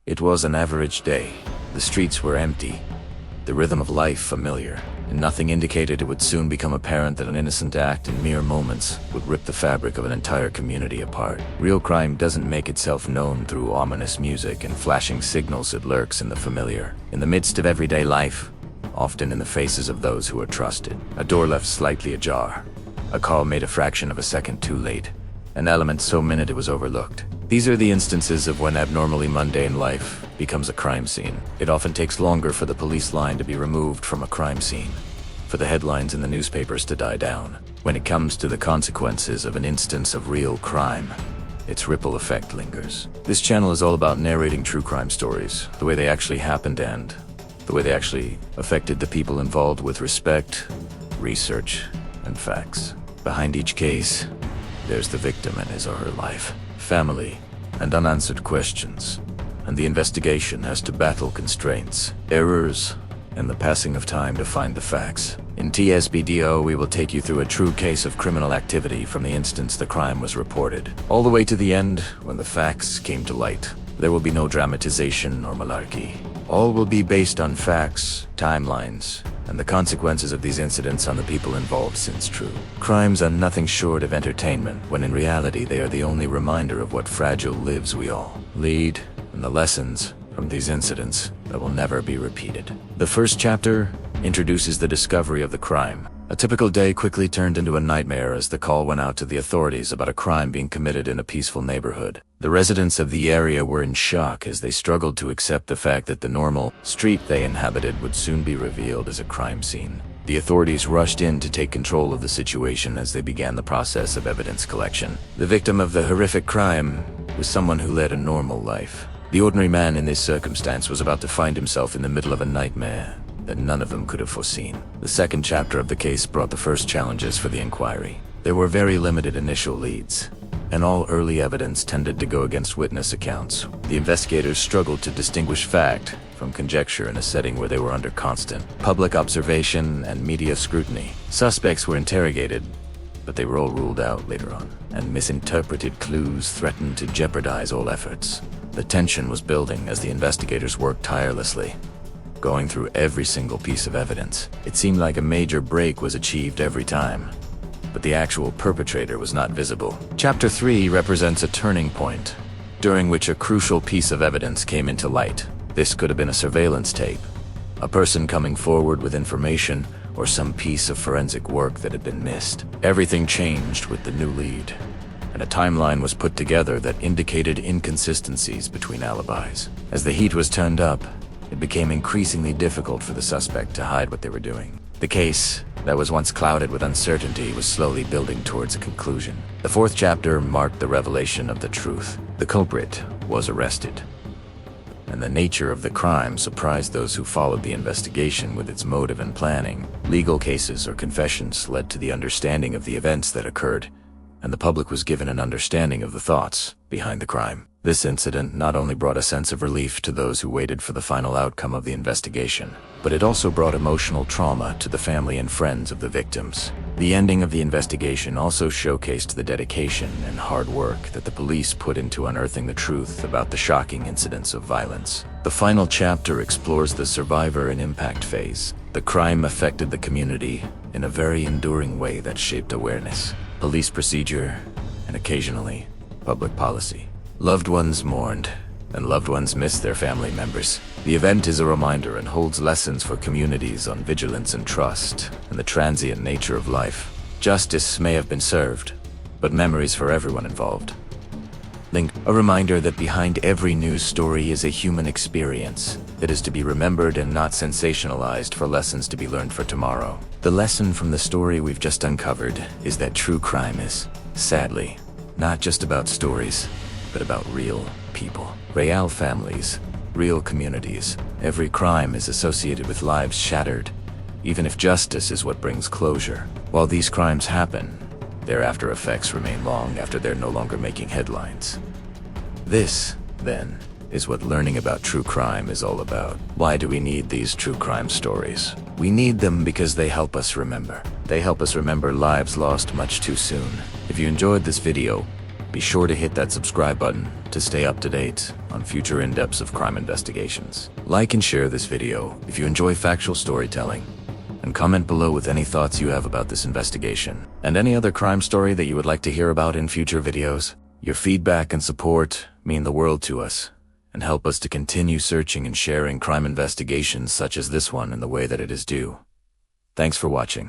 It was an average day. The streets were empty, the rhythm of life familiar, and nothing indicated it would soon become apparent that an innocent act in mere moments would rip the fabric of an entire community apart. Real crime doesn't make itself known through ominous music and flashing signals. It lurks in the familiar, in the midst of everyday life, often in the faces of those who are trusted. A door left slightly ajar, a call made a fraction of a second too late, an element so minute it was overlooked. These are the instances of when abnormally mundane life becomes a crime scene. It often takes longer for the police line to be removed from a crime scene, for the headlines in the newspapers to die down. When it comes to the consequences of an instance of real crime, its ripple effect lingers. This channel is all about narrating true crime stories, the way they actually happened and the way they actually affected the people involved, with respect, research, and facts. Behind each case, there's the victim and his or her life, family, and unanswered questions. And the investigation has to battle constraints, errors, and the passing of time to find the facts. In TSBDO, we will take you through a true case of criminal activity from the instance the crime was reported, all the way to the end when the facts came to light. There will be no dramatization or malarkey. All will be based on facts, timelines, and the consequences of these incidents on the people involved since true. Crimes are nothing short of entertainment, when in reality they are the only reminder of what fragile lives we all lead, and the lessons from these incidents that will never be repeated. The first chapter introduces the discovery of the crime. A typical day quickly turned into a nightmare as the call went out to the authorities about a crime being committed in a peaceful neighborhood. The residents of the area were in shock as they struggled to accept the fact that the normal street they inhabited would soon be revealed as a crime scene. The authorities rushed in to take control of the situation as they began the process of evidence collection. The victim of the horrific crime was someone who led a normal life. The ordinary man in this circumstance was about to find himself in the middle of a nightmare that none of them could have foreseen. The second chapter of the case brought the first challenges for the inquiry. There were very limited initial leads, and all early evidence tended to go against witness accounts. The investigators struggled to distinguish fact from conjecture in a setting where they were under constant public observation and media scrutiny. Suspects were interrogated, but they were all ruled out later on, and misinterpreted clues threatened to jeopardize all efforts. The tension was building as the investigators worked tirelessly, going through every single piece of evidence. It seemed like a major break was achieved every time, but the actual perpetrator was not visible. Chapter 3 represents a turning point, during which a crucial piece of evidence came into light. This could have been a surveillance tape, a person coming forward with information, or some piece of forensic work that had been missed. Everything changed with the new lead, and a timeline was put together that indicated inconsistencies between alibis. As the heat was turned up, it became increasingly difficult for the suspect to hide what they were doing. The case, that was once clouded with uncertainty, was slowly building towards a conclusion. The fourth chapter marked the revelation of the truth. The culprit was arrested, and the nature of the crime surprised those who followed the investigation with its motive and planning. Legal cases or confessions led to the understanding of the events that occurred, and the public was given an understanding of the thoughts behind the crime. This incident not only brought a sense of relief to those who waited for the final outcome of the investigation, but it also brought emotional trauma to the family and friends of the victims. The ending of the investigation also showcased the dedication and hard work that the police put into unearthing the truth about the shocking incidents of violence. The final chapter explores the survivor and impact phase. The crime affected the community in a very enduring way that shaped awareness, police procedure, and occasionally, public policy. Loved ones mourned, and loved ones missed their family members. The event is a reminder and holds lessons for communities on vigilance and trust, and the transient nature of life. Justice may have been served, but memories for everyone involved. A reminder that behind every news story is a human experience that is to be remembered and not sensationalized, for lessons to be learned for tomorrow. The lesson from the story we've just uncovered is that true crime is, sadly, not just about stories, but about real people, real families, real communities. Every crime is associated with lives shattered, even if justice is what brings closure. While these crimes happen, their after effects remain long after they're no longer making headlines. This, then, is what learning about true crime is all about. Why do we need these true crime stories? We need them because they help us remember. They help us remember lives lost much too soon. If you enjoyed this video, Be sure to hit that subscribe button to stay up to date on future in-depths of crime investigations. Like and share this video if you enjoy factual storytelling, and comment below with any thoughts you have about this investigation and any other crime story that you would like to hear about in future videos. Your feedback and support mean the world to us and help us to continue searching and sharing crime investigations such as this one in the way that it is due. Thanks for watching.